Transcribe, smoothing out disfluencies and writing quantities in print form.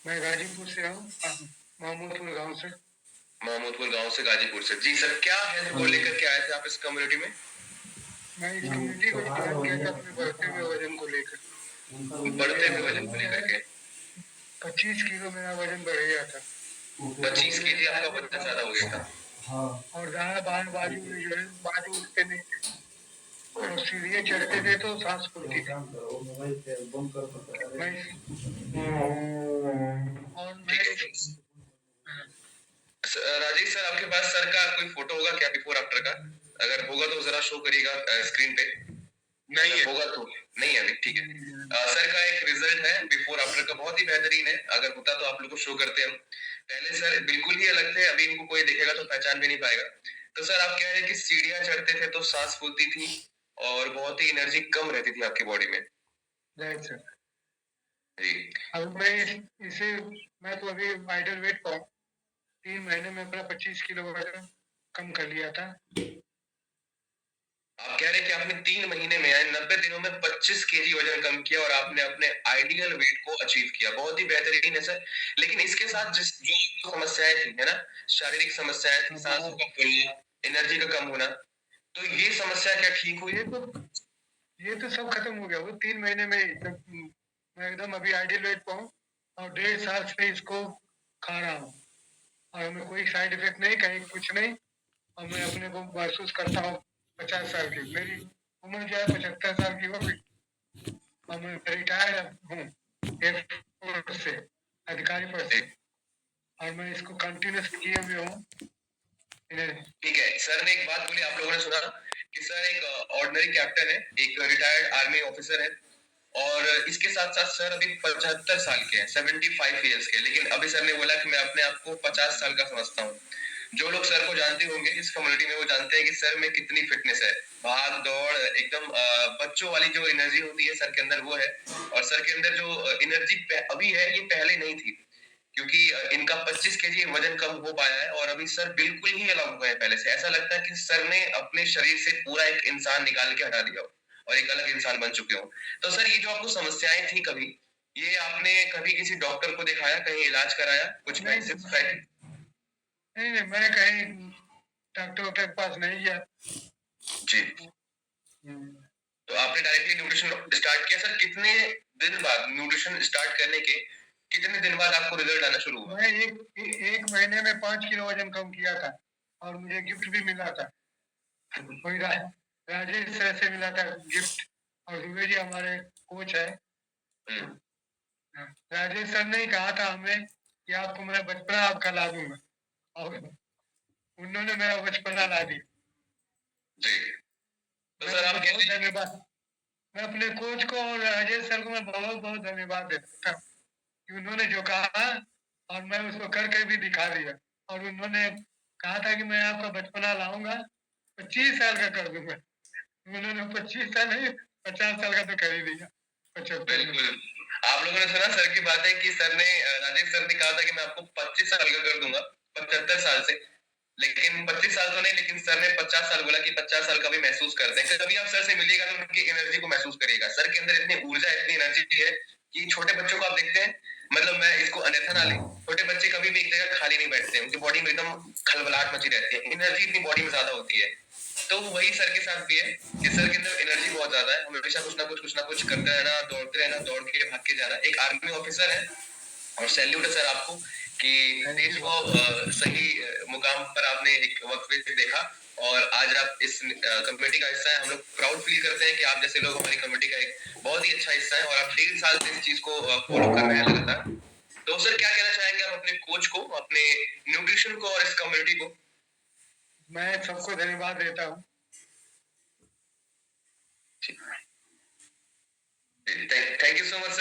मैं गाजीपुर से हूँ, महमूदपुर गाँव से। महमूदपुर गाँव से, गाजीपुर से। जी सर, क्या हेल्थ को लेकर के आए थे आप इस कम्युनिटी में? मैं इस कम्युनिटी को ज्वाइन किया था अपने बढ़ते हुए वजन को लेकर। बढ़ते हुए वजन को लेकर के 25 किलो मेरा वजन बढ़ गया था। 25 केजी आपका वजन ज्यादा हो गया था। और दाएं बाएं बाजू में जो है बाजू उठते नहीं थे, और सीढ़ियाँ चढ़ते थे तो सांस फूलती थी। और राजेश सर, आपके पास सर का कोई फोटो होगा क्या बिफोर आफ्टर का? अगर होगा तो जरा शो करिएगा स्क्रीन पे। नहीं है, होगा तो नहीं है अभी, ठीक है। सर का एक रिजल्ट है बिफोर आफ्टर का, बहुत ही बेहतरीन है। अगर होता तो आप लोग को शो करते हम। पहले सर बिल्कुल ही अलग थे, अभी इनको कोई देखेगा तो पहचान भी नहीं पाएगा। तो सर आप कह रहे हैं कि सीढ़ियां चढ़ते थे तो सांस फूलती थी और बहुत ही एनर्जी कम रहती थी आपकी बॉडी में। Right sir. जी। अब मैं तो अभी आइडल वेट पर 3 महीने में अपना 25 किलो वजन कम कर लिया था। आप कह रहे हैं कि आपने 3 महीने में यानी 90 दिनों में 25 केजी वजन कम किया और आपने अपने आइडियल वेट को अचीव किया। बहुत ही बेहतरीन है सर। लेकिन इसके साथ जो समस्याएं थी, है ना, शारीरिक समस्याएं थी, सांसों का फूलना, एनर्जी का कम होना, तो ये समस्या क्या ठीक हुई? ये तो सब खत्म हो गया वो 3 महीने में ही। मैं एकदम अभी आइडियल वेट पर हूँ और 1.5 साल से इसको खा रहा हूँ, और हमें कोई साइड इफेक्ट नहीं, कहीं कुछ नहीं। और मैं अपने को महसूस करता हूँ 50 साल की, मेरी उम्र जो है 75 साल की हो गई, और मैं रिटायर्ड हूँ एयरफोर्स से, अधिकारी पद से, और मैं इसको कंटिन्यूस किए हुए हूँ। ठीक है, सर ने एक बात बोली, आप लोगों ने सुना कि सर एक ऑर्डिनरी कैप्टन है, एक रिटायर्ड आर्मी ऑफिसर है, और इसके साथ साथ सर अभी 75 साल के हैं, 75 ईयर्स के। लेकिन अभी सर ने बोला कि मैं अपने आप को 50 साल का समझता हूँ। जो लोग सर को जानते होंगे इस कम्युनिटी में, वो जानते हैं कि सर में कितनी फिटनेस है, भाग दौड़ एकदम बच्चों वाली जो एनर्जी होती है सर के अंदर वो है। और सर के अंदर जो एनर्जी अभी है ये पहले नहीं थी, क्योंकि इनका 25 केजी वजन कम हो पाया है और अभी सर बिल्कुल ही अलग हो गए पहले से। ऐसा लगता है कि सर ने अपने शरीर से पूरा एक इंसान निकाल के हटा दिया हो और एक अलग इंसान बन चुके हो। तो सर ये जो आपको समस्याएं थी कभी, ये आपने कभी किसी डॉक्टर को दिखाया, कहीं इलाज कराया, कुछ मेडिसिन खाई? नहीं, मैं कहीं डॉक्टर के पास नहीं गया जी। तो आपने डायरेक्टली न्यूट्रिशन स्टार्ट किया। सर कितने दिन बाद, न्यूट्रिशन स्टार्ट करने के कितने दिन बाद आपको रिजल्ट आना शुरू हुआ? मैं एक महीने में 5 किलो वजन कम किया था, और मुझे गिफ्ट भी मिला था। कोई राजेश सर से मिला था गिफ्ट, और दुबे जी हमारे कोच है। राजेश सर ने कहा था हमें कि आपको मैं बचपना आपका ला दूंगा, और उन्होंने मेरा बचपना ला दिया। जी। तो सर आप बहुत धन्यवाद, मैं अपने कोच को और राजेश सर को मैं बहुत बहुत धन्यवाद देता हूँ कि उन्होंने जो कहा और मैं उसको करके भी दिखा दिया। और उन्होंने कहा था कि मैं आपका बचपना लाऊंगा, 25 साल का कर दूंगा। उन्होंने 25 साल नहीं, 50 साल का तो कर ही दिया। 75। बिल्कुल, आप लोगों ने सुना सर की बात है कि सर ने, राजेश सर ने कहा था कि मैं आपको 25 साल का कर दूंगा 75 साल से। लेकिन 25 साल तो नहीं, लेकिन सर ने 50 साल बोला कि 50 साल का भी महसूस करते हैं। कभी आप सर से मिलिएगा तो उनकी एनर्जी को महसूस करिएगा। सर के अंदर इतनी ऊर्जा, इतनी एनर्जी है कि छोटे बच्चों को आप देखते हैं, मतलब मैं इसको अन्यथा ना लें, छोटे बच्चे कभी भी एक जगह खाली नहीं बैठते, उनकी बॉडी में एकदम खलबलाहट मची रहती है, एनर्जी इतनी बॉडी में ज्यादा होती है। तो वही सर के साथ भी है कि सर के अंदर एनर्जी बहुत ज्यादा है, हमेशा कुछ ना कुछ करते रहना, दौड़ते रहना, दौड़ के भाग के जाना। एक आर्मी ऑफिसर है, और सैल्यूट है सर आपको कि देश को सही मुकाम पर आपने एक वक्त पे देखा, और आज आप इस कमेटी का हिस्सा है। हम लोग प्राउड फील करते हैं कि आप जैसे लोग हमारी कमेटी का एक बहुत ही अच्छा हिस्सा है, और आप 1.5 साल से इस चीज को फॉलो कर रहे हैं लगातार। तो सर क्या कहना चाहेंगे आप अपने कोच को, अपने न्यूट्रिशन को और इस कम्युनिटी को? मैं सबको धन्यवाद देता हूँ। Thank you so much sir.